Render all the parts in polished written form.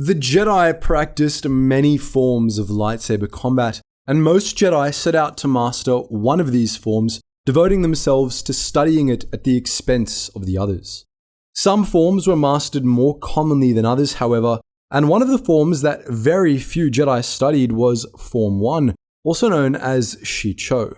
The Jedi practiced many forms of lightsaber combat, and most Jedi set out to master one of these forms, devoting themselves to studying it at the expense of the others. Some forms were mastered more commonly than others, however, and one of the forms that very few Jedi studied was Form 1, also known as Shii-Cho.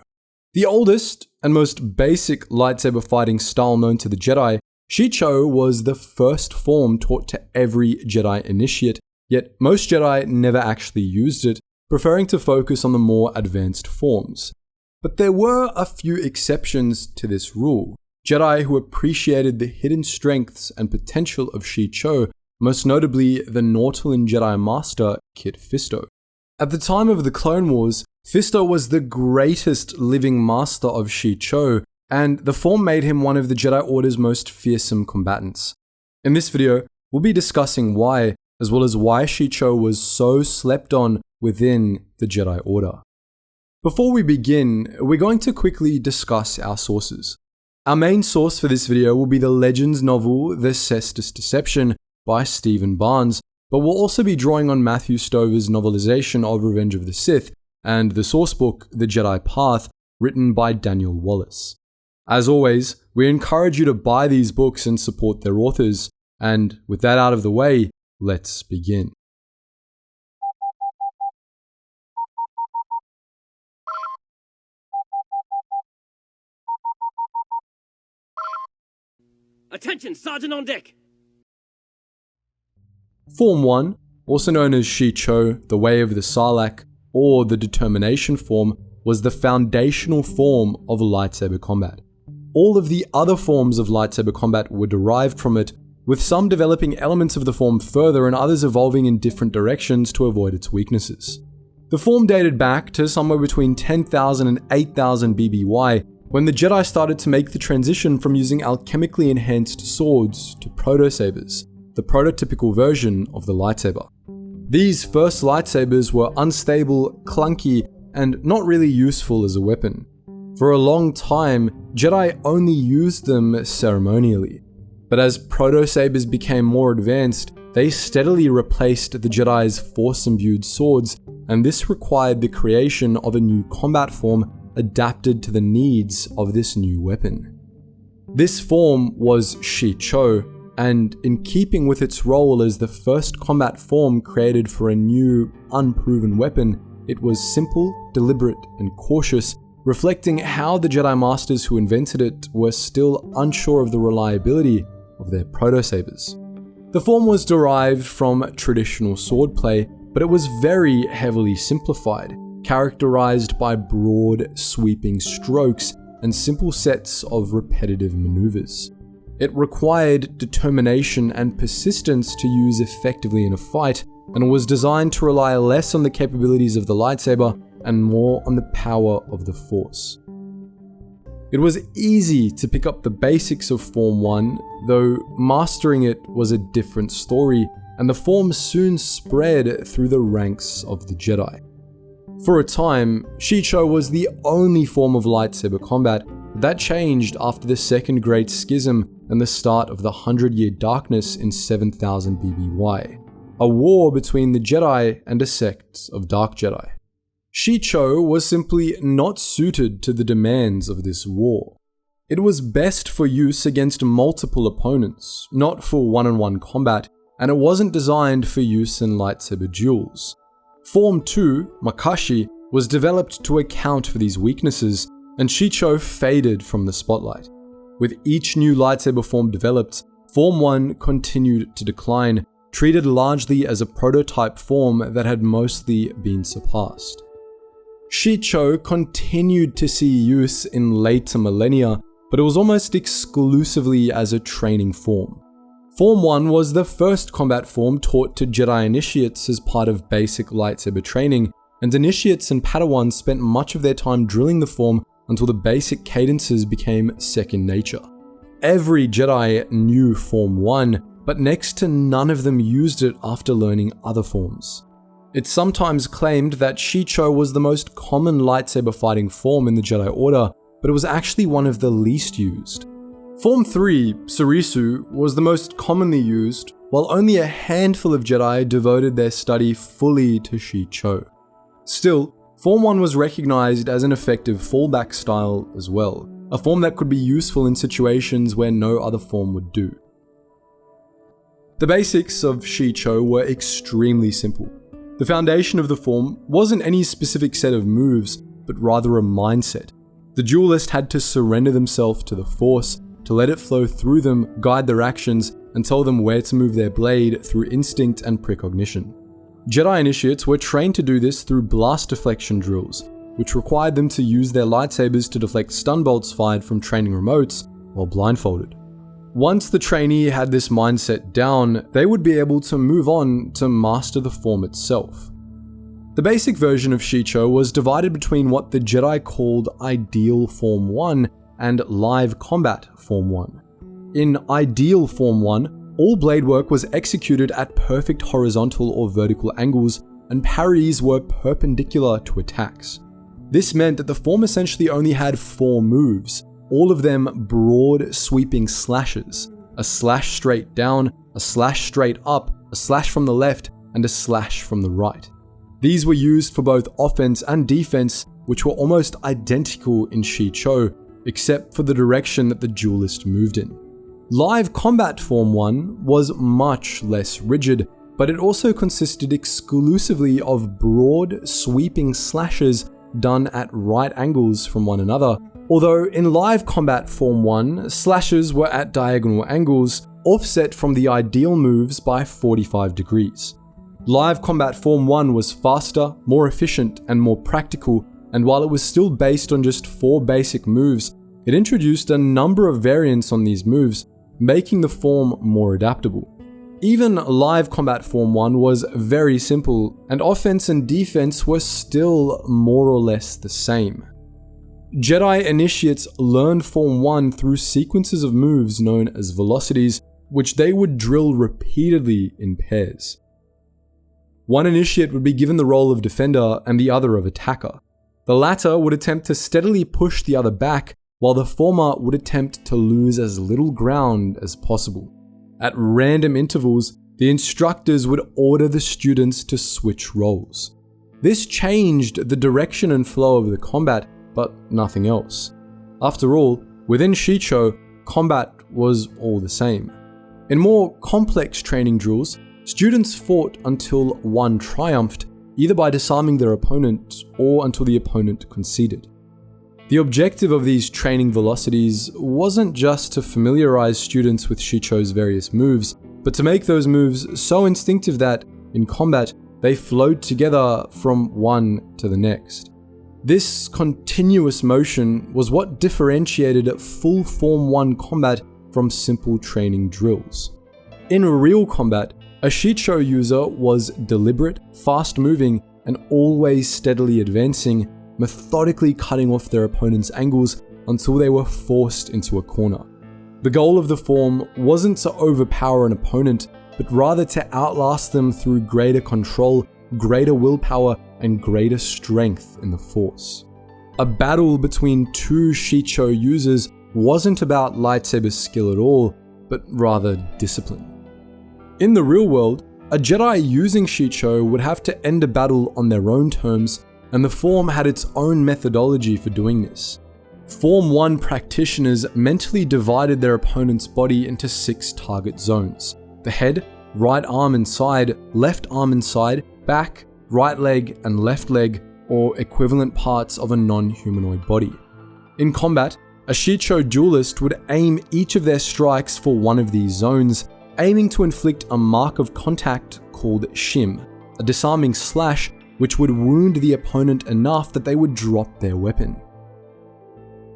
The oldest and most basic lightsaber fighting style known to the Jedi, Shii-Cho was the first form taught to every Jedi initiate, yet most Jedi never actually used it, preferring to focus on the more advanced forms. But there were a few exceptions to this rule. Jedi who appreciated the hidden strengths and potential of Shii-Cho, most notably the Nautolan Jedi Master, Kit Fisto. At the time of the Clone Wars, Fisto was the greatest living master of Shii-Cho, and the form made him one of the Jedi Order's most fearsome combatants. In this video, we'll be discussing why, as well as why Shii-Cho was so slept on within the Jedi Order. Before we begin, we're going to quickly discuss our sources. Our main source for this video will be the Legends novel The Cestus Deception by Stephen Barnes, but we'll also be drawing on Matthew Stover's novelization of Revenge of the Sith and the source book The Jedi Path, written by Daniel Wallace. As always, we encourage you to buy these books and support their authors, and with that out of the way, let's begin. Attention, Sergeant on deck! Form 1, also known as Shii-Cho, the Way of the Sarlacc, or the Determination form, was the foundational form of lightsaber combat. All of the other forms of lightsaber combat were derived from it, with some developing elements of the form further and others evolving in different directions to avoid its weaknesses. The form dated back to somewhere between 10,000 and 8,000 BBY, when the Jedi started to make the transition from using alchemically enhanced swords to proto-sabers, the prototypical version of the lightsaber. These first lightsabers were unstable, clunky, and not really useful as a weapon. For a long time, Jedi only used them ceremonially. But as proto-sabers became more advanced, they steadily replaced the Jedi's force-imbued swords, and this required the creation of a new combat form adapted to the needs of this new weapon. This form was Shii-Cho, and in keeping with its role as the first combat form created for a new, unproven weapon, it was simple, deliberate, and cautious, reflecting how the Jedi Masters who invented it were still unsure of the reliability of their proto-sabers. The form was derived from traditional swordplay, but it was very heavily simplified, characterized by broad, sweeping strokes and simple sets of repetitive maneuvers. It required determination and persistence to use effectively in a fight, and was designed to rely less on the capabilities of the lightsaber and more on the power of the Force. It was easy to pick up the basics of Form 1, though mastering it was a different story, and the form soon spread through the ranks of the Jedi. For a time, Shii-Cho was the only form of lightsaber combat, but that changed after the Second Great Schism and the start of the 100-Year Darkness in 7000 BBY, a war between the Jedi and a sect of Dark Jedi. Shii-Cho was simply not suited to the demands of this war. It was best for use against multiple opponents, not for one-on-one combat, and it wasn't designed for use in lightsaber duels. Form 2, Makashi, was developed to account for these weaknesses, and Shii-Cho faded from the spotlight. With each new lightsaber form developed, Form 1 continued to decline, treated largely as a prototype form that had mostly been surpassed. Shii-Cho continued to see use in later millennia, but it was almost exclusively as a training form. Form 1 was the first combat form taught to Jedi initiates as part of basic lightsaber training, and initiates and Padawans spent much of their time drilling the form until the basic cadences became second nature. Every Jedi knew Form 1, but next to none of them used it after learning other forms. It's sometimes claimed that Shii-Cho was the most common lightsaber fighting form in the Jedi Order, but it was actually one of the least used. Form 3, Surisu, was the most commonly used, while only a handful of Jedi devoted their study fully to Shii-Cho. Still, Form 1 was recognized as an effective fallback style as well, a form that could be useful in situations where no other form would do. The basics of Shii-Cho were extremely simple. The foundation of the form wasn't any specific set of moves, but rather a mindset. The duelist had to surrender themselves to the Force, to let it flow through them, guide their actions, and tell them where to move their blade through instinct and precognition. Jedi initiates were trained to do this through blast deflection drills, which required them to use their lightsabers to deflect stun bolts fired from training remotes while blindfolded. Once the trainee had this mindset down, they would be able to move on to master the form itself. The basic version of Shii-Cho was divided between what the Jedi called Ideal Form 1 and Live Combat Form 1. In Ideal Form 1, all blade work was executed at perfect horizontal or vertical angles, and parries were perpendicular to attacks. This meant that the form essentially only had 4 moves, all of them broad, sweeping slashes: a slash straight down, a slash straight up, a slash from the left, and a slash from the right. These were used for both offense and defense, which were almost identical in Shii-Cho, except for the direction that the duelist moved in. Live Combat Form 1 was much less rigid, but it also consisted exclusively of broad, sweeping slashes done at right angles from one another, although in Live Combat Form 1, slashes were at diagonal angles, offset from the ideal moves by 45 degrees. Live Combat Form 1 was faster, more efficient, and more practical, and while it was still based on just 4 basic moves, it introduced a number of variants on these moves, making the form more adaptable. Even Live Combat Form 1 was very simple, and offense and defense were still more or less the same. Jedi initiates learned Form 1 through sequences of moves known as Velocities, which they would drill repeatedly in pairs. One initiate would be given the role of defender and the other of attacker. The latter would attempt to steadily push the other back, while the former would attempt to lose as little ground as possible. At random intervals, the instructors would order the students to switch roles. This changed the direction and flow of the combat, but nothing else. After all, within Shii-Cho, combat was all the same. In more complex training drills, students fought until one triumphed, either by disarming their opponent or until the opponent conceded. The objective of these training velocities wasn't just to familiarize students with Shii-Cho's various moves, but to make those moves so instinctive that, in combat, they flowed together from one to the next. This continuous motion was what differentiated full Form 1 combat from simple training drills. In real combat, a Shii-Cho user was deliberate, fast-moving, and always steadily advancing, methodically cutting off their opponent's angles until they were forced into a corner. The goal of the form wasn't to overpower an opponent, but rather to outlast them through greater control, greater willpower, and greater strength in the Force. A battle between 2 Shii-Cho users wasn't about lightsaber skill at all, but rather discipline. In the real world, a Jedi using Shii-Cho would have to end a battle on their own terms, and the form had its own methodology for doing this. Form 1 practitioners mentally divided their opponent's body into 6 target zones: the head, right arm and side, left arm and side, back, right leg, and left leg, or equivalent parts of a non-humanoid body. In combat, a Shii-Cho duelist would aim each of their strikes for one of these zones, aiming to inflict a mark of contact called shim, a disarming slash which would wound the opponent enough that they would drop their weapon.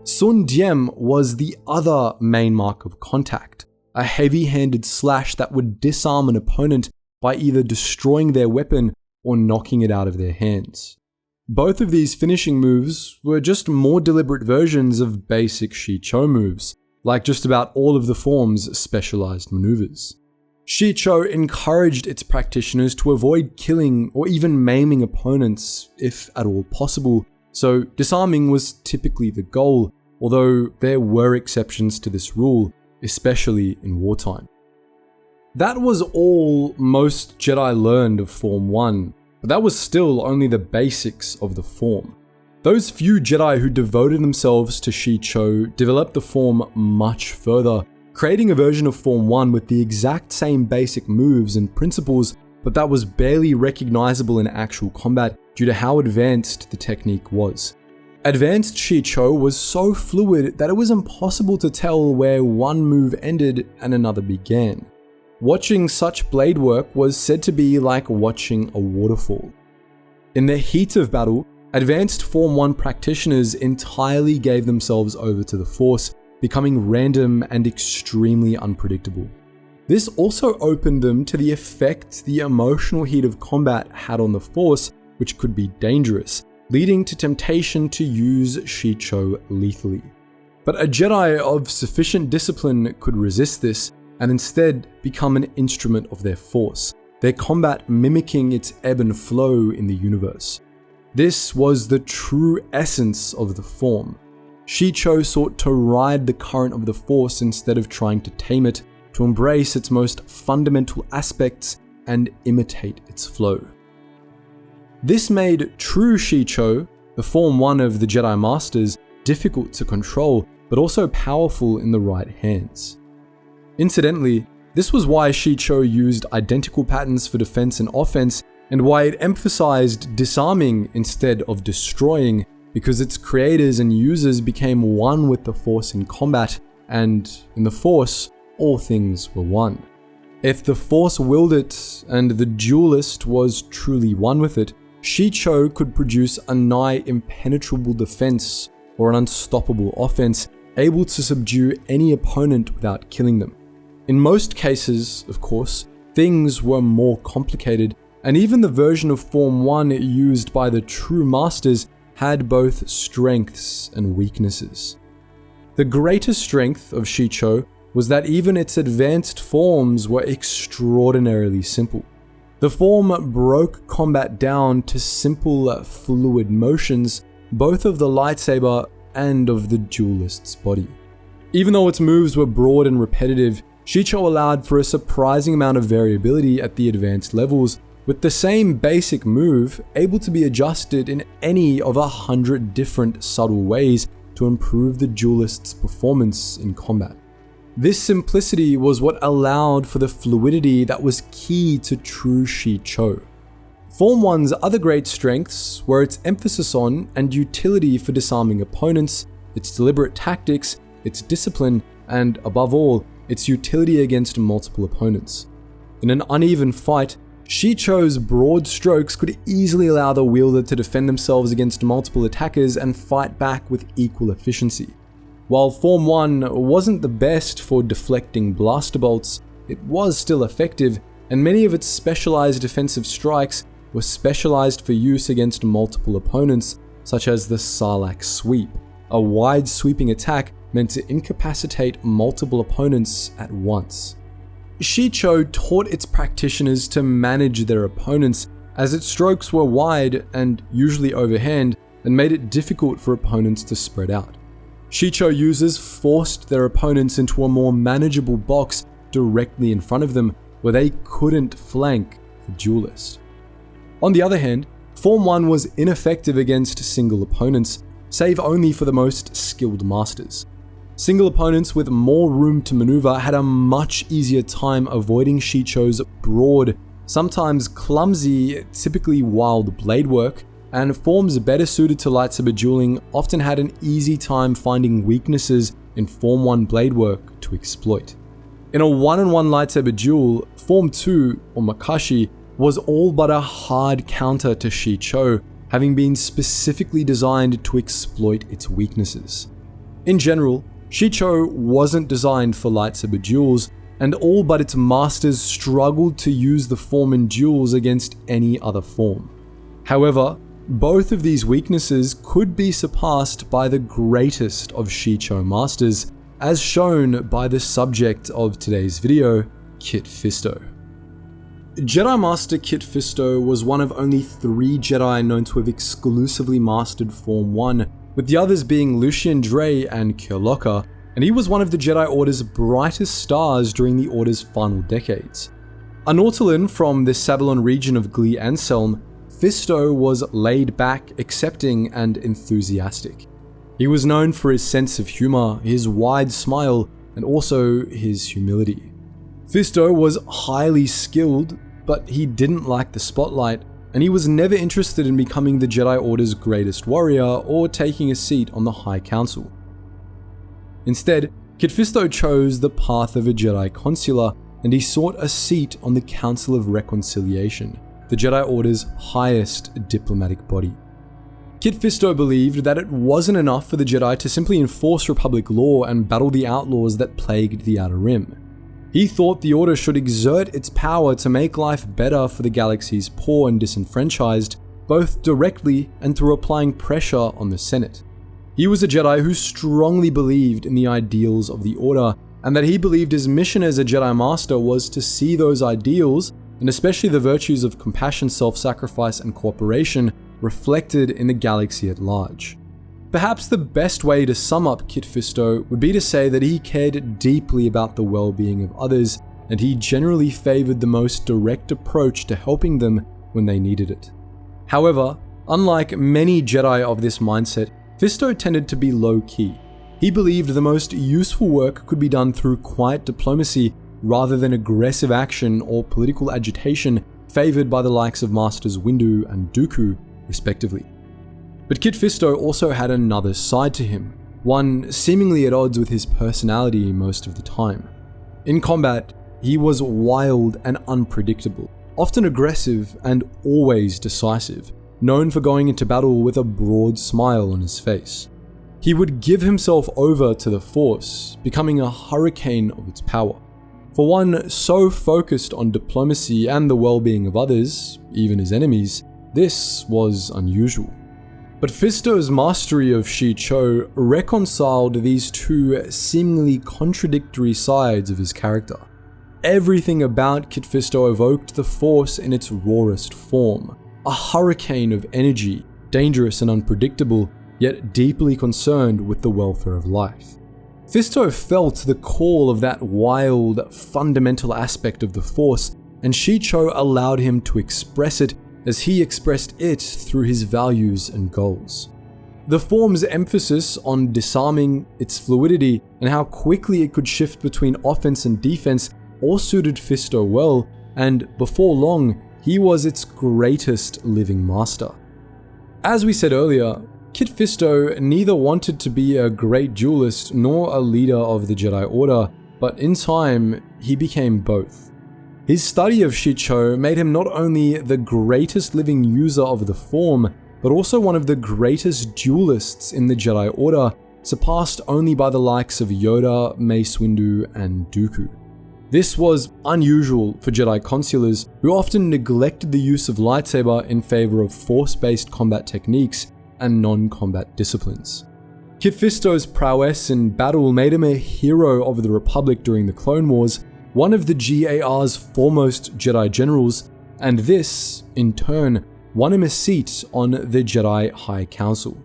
Sun Diem was the other main mark of contact, a heavy-handed slash that would disarm an opponent by either destroying their weapon or knocking it out of their hands. Both of these finishing moves were just more deliberate versions of basic Shii-Cho moves, like just about all of the form's specialized maneuvers. Shii-Cho encouraged its practitioners to avoid killing or even maiming opponents, if at all possible, so disarming was typically the goal, although there were exceptions to this rule, especially in wartime. That was all most Jedi learned of Form 1, but that was still only the basics of the form. Those few Jedi who devoted themselves to Shii-Cho developed the form much further, creating a version of Form 1 with the exact same basic moves and principles, but that was barely recognizable in actual combat due to how advanced the technique was. Advanced Shii-Cho was so fluid that it was impossible to tell where one move ended and another began. Watching such blade work was said to be like watching a waterfall. In the heat of battle, advanced Form 1 practitioners entirely gave themselves over to the Force, becoming random and extremely unpredictable. This also opened them to the effect the emotional heat of combat had on the Force, which could be dangerous, leading to temptation to use Shii-Cho lethally. But a Jedi of sufficient discipline could resist this, and instead become an instrument of their Force, their combat mimicking its ebb and flow in the universe. This was the true essence of the form. Shii-Cho sought to ride the current of the Force instead of trying to tame it, to embrace its most fundamental aspects and imitate its flow. This made true Shii-Cho, the Form 1 of the Jedi Masters, difficult to control, but also powerful in the right hands. Incidentally, this was why Shii-Cho used identical patterns for defense and offense, and why it emphasized disarming instead of destroying, because its creators and users became one with the Force in combat, and in the Force, all things were one. If the Force willed it, and the duelist was truly one with it, Shii-Cho could produce a nigh impenetrable defense or an unstoppable offense, able to subdue any opponent without killing them. In most cases, of course, things were more complicated, and even the version of Form 1 used by the true masters had both strengths and weaknesses. The greatest strength of Shii-Cho was that even its advanced forms were extraordinarily simple. The form broke combat down to simple, fluid motions, both of the lightsaber and of the duelist's body. Even though its moves were broad and repetitive, Shii-Cho allowed for a surprising amount of variability at the advanced levels, with the same basic move able to be adjusted in any of 100 different subtle ways to improve the duelist's performance in combat. This simplicity was what allowed for the fluidity that was key to true Shii-Cho. Form 1's other great strengths were its emphasis on and utility for disarming opponents, its deliberate tactics, its discipline, and above all, its utility against multiple opponents. In an uneven fight, Shii-Cho's broad strokes could easily allow the wielder to defend themselves against multiple attackers and fight back with equal efficiency. While Form 1 wasn't the best for deflecting blaster bolts, it was still effective, and many of its specialized defensive strikes were specialized for use against multiple opponents, such as the Sarlacc Sweep, a wide sweeping attack meant to incapacitate multiple opponents at once. Shii-Cho taught its practitioners to manage their opponents, as its strokes were wide and usually overhand, and made it difficult for opponents to spread out. Shii-Cho users forced their opponents into a more manageable box directly in front of them, where they couldn't flank the duelist. On the other hand, Form 1 was ineffective against single opponents, save only for the most skilled masters. Single opponents with more room to maneuver had a much easier time avoiding Shii-Cho's broad, sometimes clumsy, typically wild blade work, and forms better suited to lightsaber dueling often had an easy time finding weaknesses in Form 1 blade work to exploit. In a one-on-one lightsaber duel, Form 2, or Makashi, was all but a hard counter to Shii-Cho, having been specifically designed to exploit its weaknesses. In general, Shii-Cho wasn't designed for lightsaber duels, and all but its masters struggled to use the form in duels against any other form. However, both of these weaknesses could be surpassed by the greatest of Shii-Cho masters, as shown by the subject of today's video, Kit Fisto. Jedi Master Kit Fisto was one of only 3 Jedi known to have exclusively mastered Form 1, with the others being Lucien Dray and Kerlocker, and he was one of the Jedi Order's brightest stars during the Order's final decades. A Nautolan from the Sabalon region of Glee Anselm, Fisto was laid back, accepting, and enthusiastic. He was known for his sense of humor, his wide smile, and also his humility. Fisto was highly skilled, but he didn't like the spotlight, and he was never interested in becoming the Jedi Order's greatest warrior or taking a seat on the High Council. Instead, Kit Fisto chose the path of a Jedi Consular, and he sought a seat on the Council of Reconciliation, the Jedi Order's highest diplomatic body. Kit Fisto believed that it wasn't enough for the Jedi to simply enforce Republic law and battle the outlaws that plagued the Outer Rim. He thought the Order should exert its power to make life better for the galaxy's poor and disenfranchised, both directly and through applying pressure on the Senate. He was a Jedi who strongly believed in the ideals of the Order, and that he believed his mission as a Jedi Master was to see those ideals, and especially the virtues of compassion, self-sacrifice, and cooperation, reflected in the galaxy at large. Perhaps the best way to sum up Kit Fisto would be to say that he cared deeply about the well-being of others, and he generally favored the most direct approach to helping them when they needed it. However, unlike many Jedi of this mindset, Fisto tended to be low-key. He believed the most useful work could be done through quiet diplomacy rather than aggressive action or political agitation favored by the likes of Masters Windu and Dooku, respectively. But Kit Fisto also had another side to him, one seemingly at odds with his personality most of the time. In combat, he was wild and unpredictable, often aggressive and always decisive, known for going into battle with a broad smile on his face. He would give himself over to the Force, becoming a hurricane of its power. For one so focused on diplomacy and the well-being of others, even his enemies, this was unusual. But Fisto's mastery of Shii-Cho reconciled these two seemingly contradictory sides of his character. Everything about Kit Fisto evoked the Force in its rawest form, a hurricane of energy, dangerous and unpredictable, yet deeply concerned with the welfare of life. Fisto felt the call of that wild, fundamental aspect of the Force, and Shii-Cho allowed him to express it as he expressed it through his values and goals. The form's emphasis on disarming, its fluidity, and how quickly it could shift between offense and defense all suited Fisto well, and before long, he was its greatest living master. As we said earlier, Kit Fisto neither wanted to be a great duelist nor a leader of the Jedi Order, but in time, he became both. His study of Shii-Cho made him not only the greatest living user of the form, but also one of the greatest duelists in the Jedi Order, surpassed only by the likes of Yoda, Mace Windu, and Dooku. This was unusual for Jedi Consulars, who often neglected the use of lightsaber in favor of Force-based combat techniques and non-combat disciplines. Kit Fisto's prowess in battle made him a hero of the Republic during the Clone Wars, one of the GAR's foremost Jedi generals, and this, in turn, won him a seat on the Jedi High Council.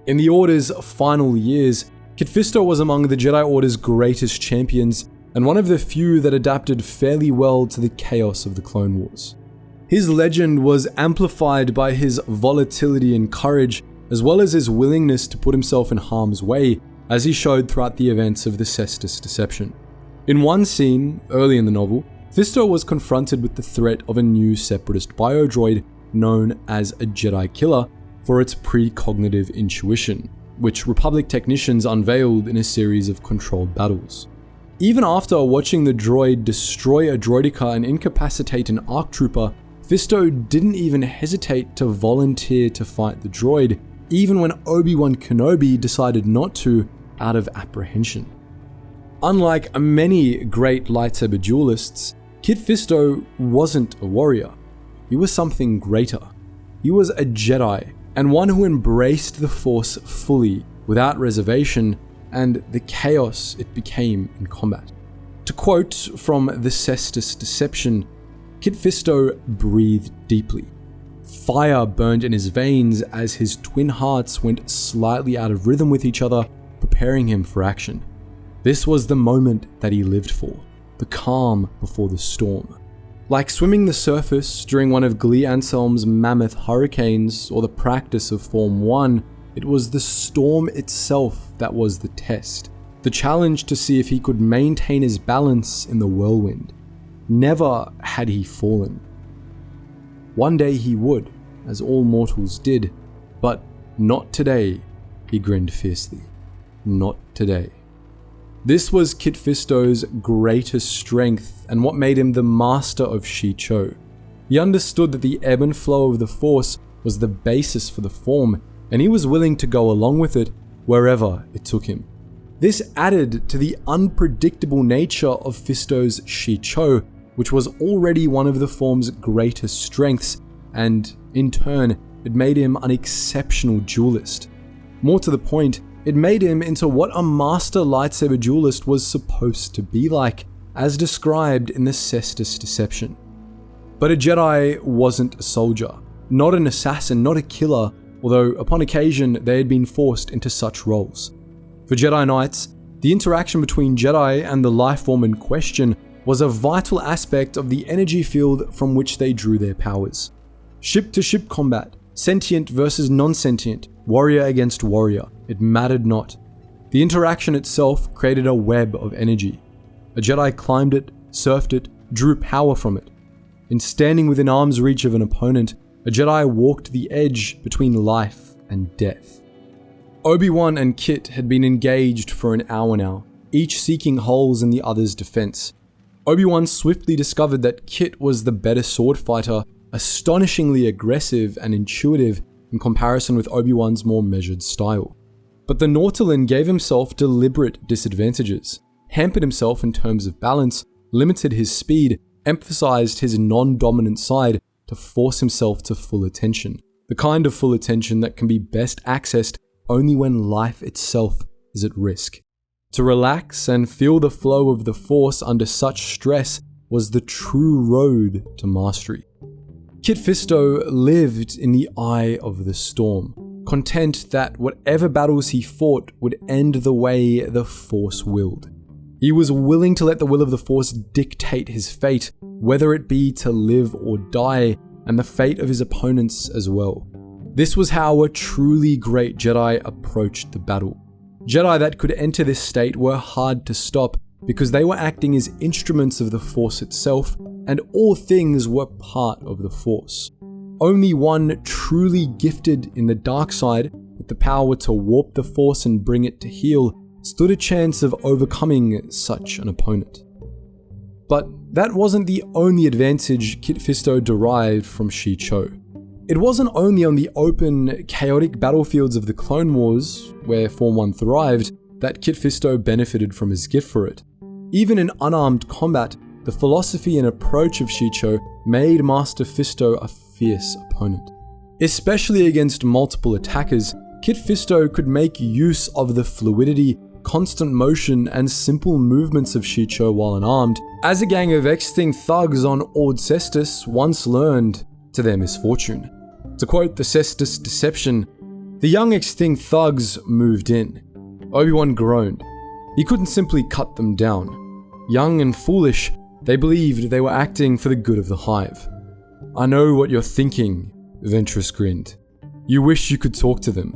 In the Order's final years, Kit Fisto was among the Jedi Order's greatest champions, and one of the few that adapted fairly well to the chaos of the Clone Wars. His legend was amplified by his volatility and courage, as well as his willingness to put himself in harm's way, as he showed throughout the events of the Cestus Deception. In one scene, early in the novel, Fisto was confronted with the threat of a new separatist biodroid known as a Jedi Killer for its precognitive intuition, which Republic technicians unveiled in a series of controlled battles. Even after watching the droid destroy a droideka and incapacitate an ARC trooper, Fisto didn't even hesitate to volunteer to fight the droid, even when Obi-Wan Kenobi decided not to, out of apprehension. Unlike many great lightsaber duelists, Kit Fisto wasn't a warrior. He was something greater. He was a Jedi, and one who embraced the Force fully, without reservation, and the chaos it became in combat. To quote from the Cestus Deception, Kit Fisto breathed deeply. Fire burned in his veins as his twin hearts went slightly out of rhythm with each other, preparing him for action. This was the moment that he lived for, the calm before the storm. Like swimming the surface during one of Glee Anselm's mammoth hurricanes or the practice of Form 1, it was the storm itself that was the test, the challenge to see if he could maintain his balance in the whirlwind. Never had he fallen. One day he would, as all mortals did, but not today, he grinned fiercely. Not today. This was Kit Fisto's greatest strength and what made him the master of Shii-Cho. He understood that the ebb and flow of the Force was the basis for the form, and he was willing to go along with it wherever it took him. This added to the unpredictable nature of Fisto's Shii-Cho, which was already one of the form's greatest strengths, and in turn, it made him an exceptional duelist. More to the point, it made him into what a master lightsaber duelist was supposed to be like, as described in the Cestus Deception. But a Jedi wasn't a soldier, not an assassin, not a killer, although upon occasion they had been forced into such roles. For Jedi Knights, the interaction between Jedi and the life form in question was a vital aspect of the energy field from which they drew their powers. Ship-to-ship combat, sentient versus non-sentient, warrior against warrior, it mattered not. The interaction itself created a web of energy. A Jedi climbed it, surfed it, drew power from it. In standing within arm's reach of an opponent, a Jedi walked the edge between life and death. Obi-Wan and Kit had been engaged for an hour now, each seeking holes in the other's defense. Obi-Wan swiftly discovered that Kit was the better sword fighter, astonishingly aggressive and intuitive in comparison with Obi-Wan's more measured style. But the Nautolan gave himself deliberate disadvantages, hampered himself in terms of balance, limited his speed, emphasized his non-dominant side to force himself to full attention, the kind of full attention that can be best accessed only when life itself is at risk. To relax and feel the flow of the Force under such stress was the true road to mastery. Kit Fisto lived in the eye of the storm, content that whatever battles he fought would end the way the Force willed. He was willing to let the will of the Force dictate his fate, whether it be to live or die, and the fate of his opponents as well. This was how a truly great Jedi approached the battle. Jedi that could enter this state were hard to stop because they were acting as instruments of the Force itself, and all things were part of the Force. Only one truly gifted in the dark side, with the power to warp the Force and bring it to heel, stood a chance of overcoming such an opponent. But that wasn't the only advantage Kit Fisto derived from Shii-Cho. It wasn't only on the open, chaotic battlefields of the Clone Wars, where Form 1 thrived, that Kit Fisto benefited from his gift for it. Even in unarmed combat, the philosophy and approach of Shii-Cho made Master Fisto a fierce opponent. Especially against multiple attackers, Kit Fisto could make use of the fluidity, constant motion, and simple movements of Shii-Cho while unarmed, as a gang of ex-Thing thugs on Ord Cestus once learned to their misfortune. To quote the Cestus Deception, the young ex-Thing thugs moved in. Obi-Wan groaned. He couldn't simply cut them down. Young and foolish, they believed they were acting for the good of the hive. "I know what you're thinking," Ventress grinned. "You wish you could talk to them.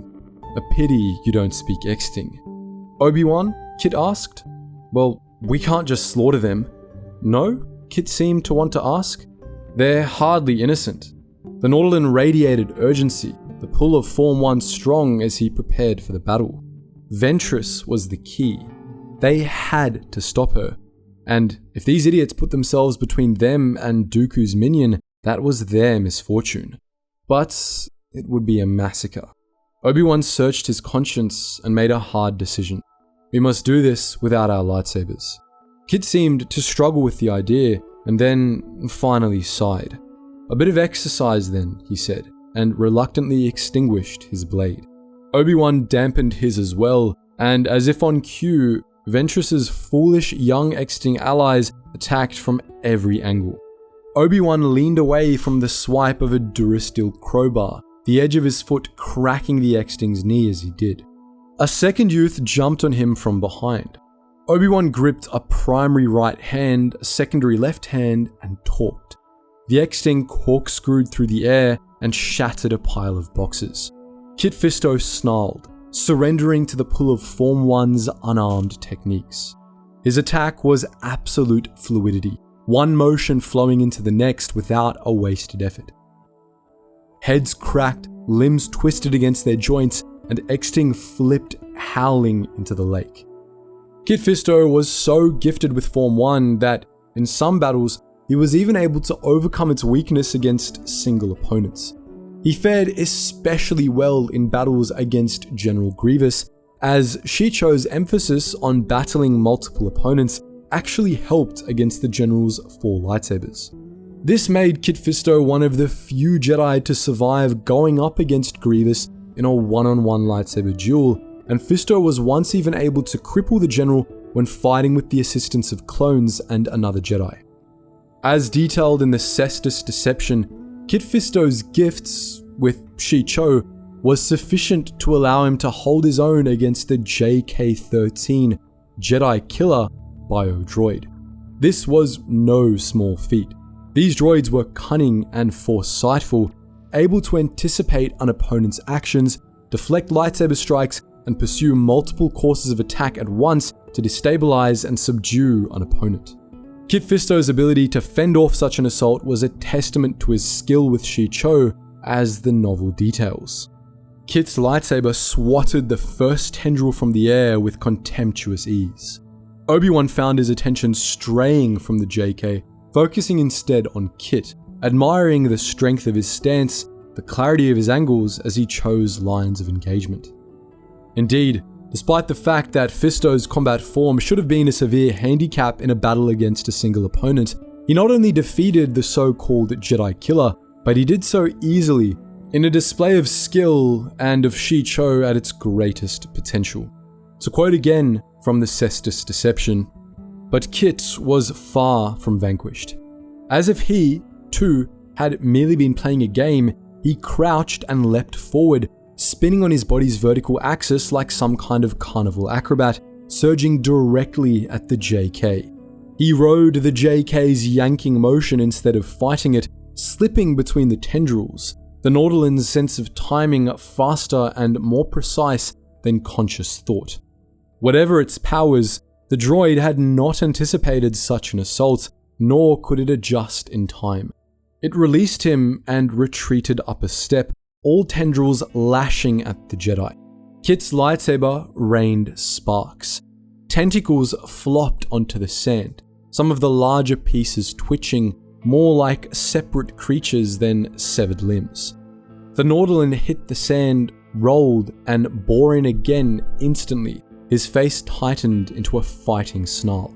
A pity you don't speak Exting." "Obi-Wan?" Kit asked. "Well, we can't just slaughter them." "No?" Kit seemed to want to ask. "They're hardly innocent." The Nautolan radiated urgency, the pull of Form 1 strong as he prepared for the battle. Ventress was the key. They had to stop her. And if these idiots put themselves between them and Dooku's minion, that was their misfortune. But it would be a massacre. Obi-Wan searched his conscience and made a hard decision. We must do this without our lightsabers. Kit seemed to struggle with the idea, and then finally sighed. "A bit of exercise then," he said, and reluctantly extinguished his blade. Obi-Wan dampened his as well, and as if on cue, Ventress's foolish young Exting allies attacked from every angle. Obi-Wan leaned away from the swipe of a Durasteel crowbar, the edge of his foot cracking the Exting's knee as he did. A second youth jumped on him from behind. Obi-Wan gripped a primary right hand, a secondary left hand, and talked. The X-Ting corkscrewed through the air and shattered a pile of boxes. Kit Fisto snarled, surrendering to the pull of Form 1's unarmed techniques. His attack was absolute fluidity, one motion flowing into the next without a wasted effort. Heads cracked, limbs twisted against their joints, and X-Ting flipped howling into the lake. Kit Fisto was so gifted with Form 1 that, in some battles, he was even able to overcome its weakness against single opponents. He fared especially well in battles against General Grievous, as Shii-Cho's emphasis on battling multiple opponents actually helped against the General's 4 lightsabers. This made Kit Fisto one of the few Jedi to survive going up against Grievous in a one-on-one lightsaber duel, and Fisto was once even able to cripple the General when fighting with the assistance of clones and another Jedi. As detailed in the Cestus Deception, Kit Fisto's gifts, with Shii-Cho, was sufficient to allow him to hold his own against the JK-13 Jedi Killer bio-droid. This was no small feat. These droids were cunning and foresightful, able to anticipate an opponent's actions, deflect lightsaber strikes, and pursue multiple courses of attack at once to destabilize and subdue an opponent. Kit Fisto's ability to fend off such an assault was a testament to his skill with Shii-Cho, as the novel details. Kit's lightsaber swatted the first tendril from the air with contemptuous ease. Obi-Wan found his attention straying from the JK, focusing instead on Kit, admiring the strength of his stance, the clarity of his angles as he chose lines of engagement. Indeed, despite the fact that Fisto's combat form should have been a severe handicap in a battle against a single opponent, he not only defeated the so-called Jedi Killer, but he did so easily, in a display of skill and of Shii-Cho at its greatest potential. To quote again from the Cestus Deception, "But Kit was far from vanquished. As if he, too, had merely been playing a game, he crouched and leapt forward, spinning on his body's vertical axis like some kind of carnival acrobat, surging directly at the JK. He rode the JK's yanking motion instead of fighting it, slipping between the tendrils, the Nautolin's sense of timing faster and more precise than conscious thought. Whatever its powers, the droid had not anticipated such an assault, nor could it adjust in time. It released him and retreated up a step, all tendrils lashing at the Jedi. Kit's lightsaber rained sparks. Tentacles flopped onto the sand, some of the larger pieces twitching, more like separate creatures than severed limbs. The Nautilin hit the sand, rolled, and bore in again instantly, his face tightened into a fighting snarl.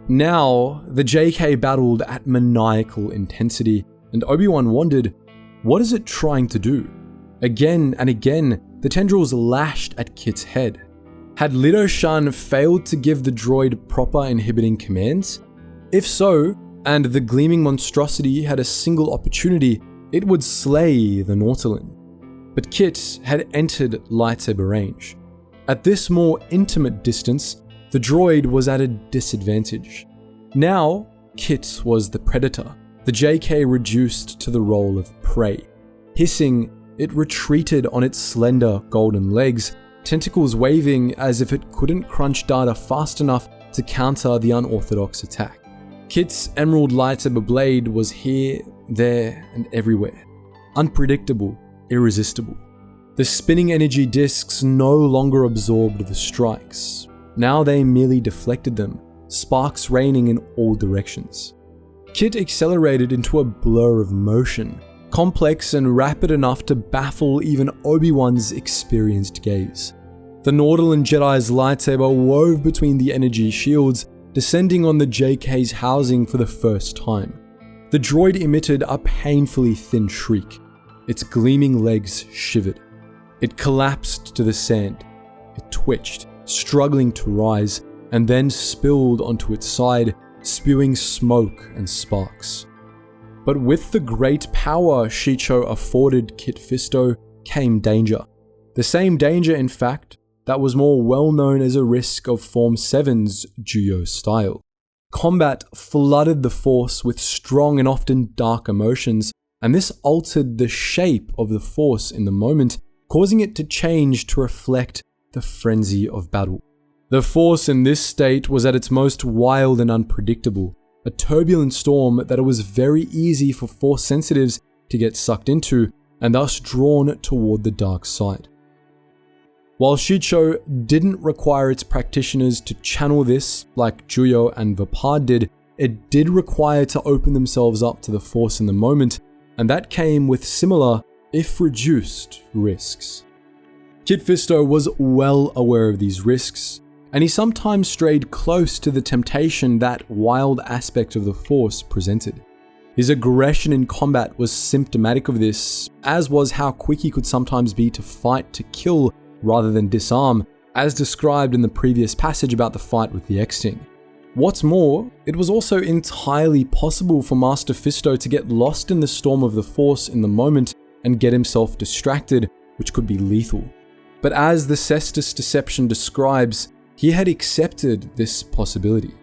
Now, the JK battled at maniacal intensity, and Obi-Wan wondered, what is it trying to do? Again and again, the tendrils lashed at Kit's head. Had Lido Shan failed to give the droid proper inhibiting commands? If so, and the gleaming monstrosity had a single opportunity, it would slay the Nautilin. But Kit had entered lightsaber range. At this more intimate distance, the droid was at a disadvantage. Now, Kit was the predator, the JK reduced to the role of prey. Hissing, it retreated on its slender golden legs, tentacles waving as if it couldn't crunch data fast enough to counter the unorthodox attack. Kit's emerald lightsaber blade was here, there, and everywhere. Unpredictable, irresistible. The spinning energy discs no longer absorbed the strikes. Now they merely deflected them, sparks raining in all directions. Kit accelerated into a blur of motion, complex and rapid enough to baffle even Obi-Wan's experienced gaze. The Nautilin Jedi's lightsaber wove between the energy shields, descending on the JK's housing for the first time. The droid emitted a painfully thin shriek. Its gleaming legs shivered. It collapsed to the sand. It twitched, struggling to rise, and then spilled onto its side, spewing smoke and sparks. But with the great power Shii-Cho afforded Kit Fisto came danger. The same danger, in fact, that was more well known as a risk of Form 7's Juyo style. Combat flooded the Force with strong and often dark emotions, and this altered the shape of the Force in the moment, causing it to change to reflect the frenzy of battle. The Force in this state was at its most wild and unpredictable, a turbulent storm that it was very easy for Force sensitives to get sucked into and thus drawn toward the dark side. While Shii-Cho didn't require its practitioners to channel this like Juyo and Vapad did, it did require to open themselves up to the Force in the moment, and that came with similar, if reduced, risks. Kit Fisto was well aware of these risks, and he sometimes strayed close to the temptation that wild aspect of the Force presented. His aggression in combat was symptomatic of this, as was how quick he could sometimes be to fight to kill rather than disarm, as described in the previous passage about the fight with the X-Ting. What's more, it was also entirely possible for Master Fisto to get lost in the storm of the Force in the moment and get himself distracted, which could be lethal. But as the Cestus Deception describes, he had accepted this possibility.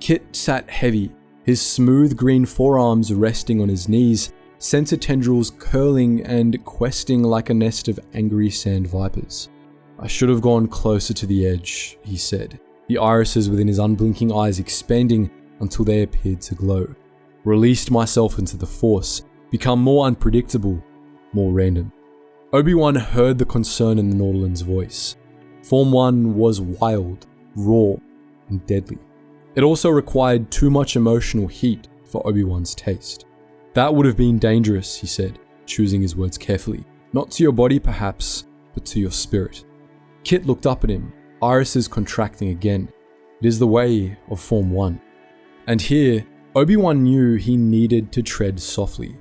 Kit sat heavy, his smooth green forearms resting on his knees, sensor tendrils curling and questing like a nest of angry sand vipers. "I should have gone closer to the edge," he said, the irises within his unblinking eyes expanding until they appeared to glow. "Released myself into the Force, become more unpredictable, more random." Obi-Wan heard the concern in the Nautilan's voice. Form 1 was wild, raw, and deadly. It also required too much emotional heat for Obi-Wan's taste. "That would have been dangerous," he said, choosing his words carefully. "Not to your body perhaps, but to your spirit." Kit looked up at him, irises contracting again. It is the way of Form 1. And here, Obi-Wan knew he needed to tread softly.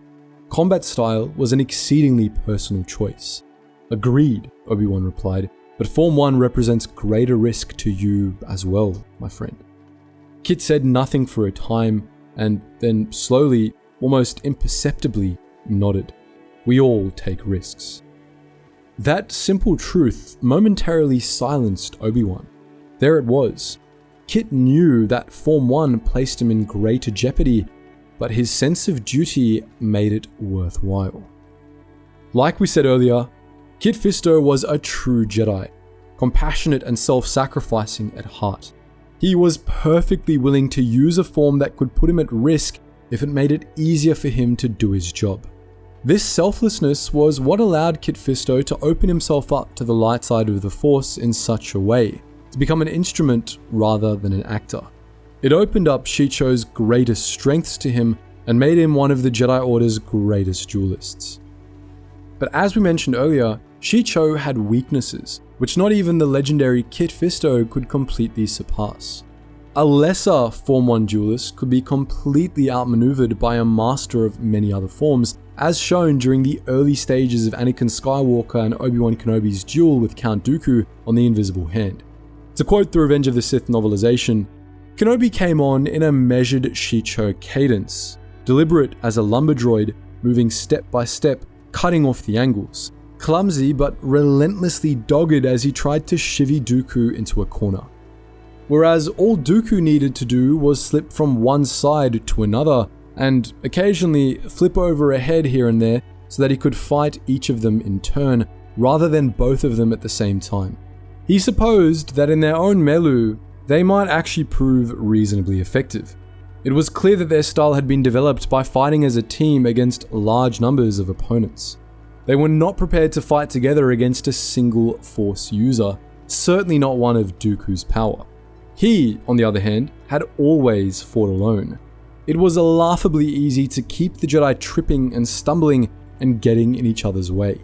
Combat style was an exceedingly personal choice. "Agreed," Obi-Wan replied, "but Form 1 represents greater risk to you as well, my friend." Kit said nothing for a time, and then slowly, almost imperceptibly, nodded. We all take risks. That simple truth momentarily silenced Obi-Wan. There it was. Kit knew that Form 1 placed him in greater jeopardy, but his sense of duty made it worthwhile. Like we said earlier, Kit Fisto was a true Jedi, compassionate and self-sacrificing at heart. He was perfectly willing to use a form that could put him at risk if it made it easier for him to do his job. This selflessness was what allowed Kit Fisto to open himself up to the light side of the Force in such a way, to become an instrument rather than an actor. It opened up Shii-Cho's greatest strengths to him and made him one of the Jedi Order's greatest duelists. But as we mentioned earlier, Shii-Cho had weaknesses, which not even the legendary Kit Fisto could completely surpass. A lesser Form 1 duelist could be completely outmaneuvered by a master of many other forms, as shown during the early stages of Anakin Skywalker and Obi-Wan Kenobi's duel with Count Dooku on the Invisible Hand. To quote the Revenge of the Sith novelization, Kenobi came on in a measured Shii-Cho cadence, deliberate as a lumber droid, moving step by step, cutting off the angles, clumsy but relentlessly dogged as he tried to chivvy Dooku into a corner. Whereas all Dooku needed to do was slip from one side to another, and occasionally flip over a head here and there so that he could fight each of them in turn, rather than both of them at the same time. He supposed that in their own milieu, they might actually prove reasonably effective. It was clear that their style had been developed by fighting as a team against large numbers of opponents. They were not prepared to fight together against a single Force user, certainly not one of Dooku's power. He, on the other hand, had always fought alone. It was laughably easy to keep the Jedi tripping and stumbling and getting in each other's way.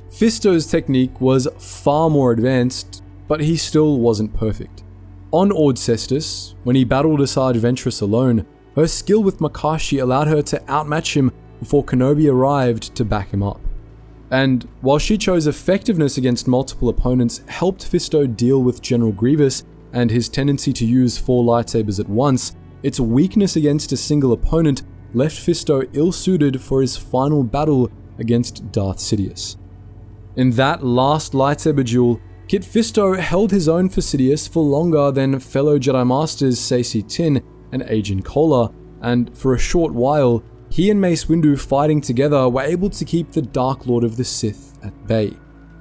Fisto's technique was far more advanced, but he still wasn't perfect. On Ord Cestus, when he battled Asajj Ventress alone, her skill with Makashi allowed her to outmatch him before Kenobi arrived to back him up. And while Shii-Cho's effectiveness against multiple opponents helped Fisto deal with General Grievous and his tendency to use 4 lightsabers at once, its weakness against a single opponent left Fisto ill-suited for his final battle against Darth Sidious. In that last lightsaber duel, Kit Fisto held his own for Sidious for longer than fellow Jedi Masters Saesee Tiin and Agent Kola, and for a short while, he and Mace Windu fighting together were able to keep the Dark Lord of the Sith at bay.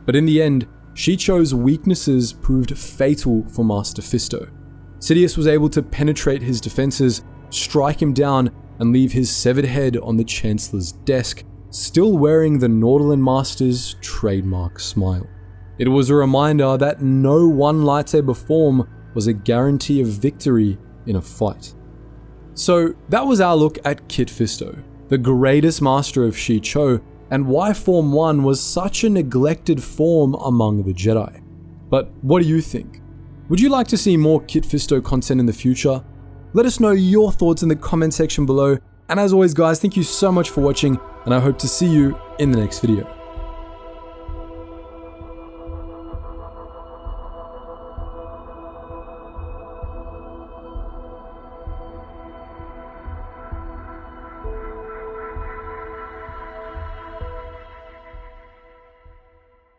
But in the end, Shii-Cho's weaknesses proved fatal for Master Fisto. Sidious was able to penetrate his defenses, strike him down, and leave his severed head on the Chancellor's desk, still wearing the Nautolan Master's trademark smile. It was a reminder that no one lightsaber form was a guarantee of victory in a fight. So that was our look at Kit Fisto, the greatest master of Shii-Cho, and why Form 1 was such a neglected form among the Jedi. But what do you think? Would you like to see more Kit Fisto content in the future? Let us know your thoughts in the comment section below, and as always guys, thank you so much for watching, and I hope to see you in the next video.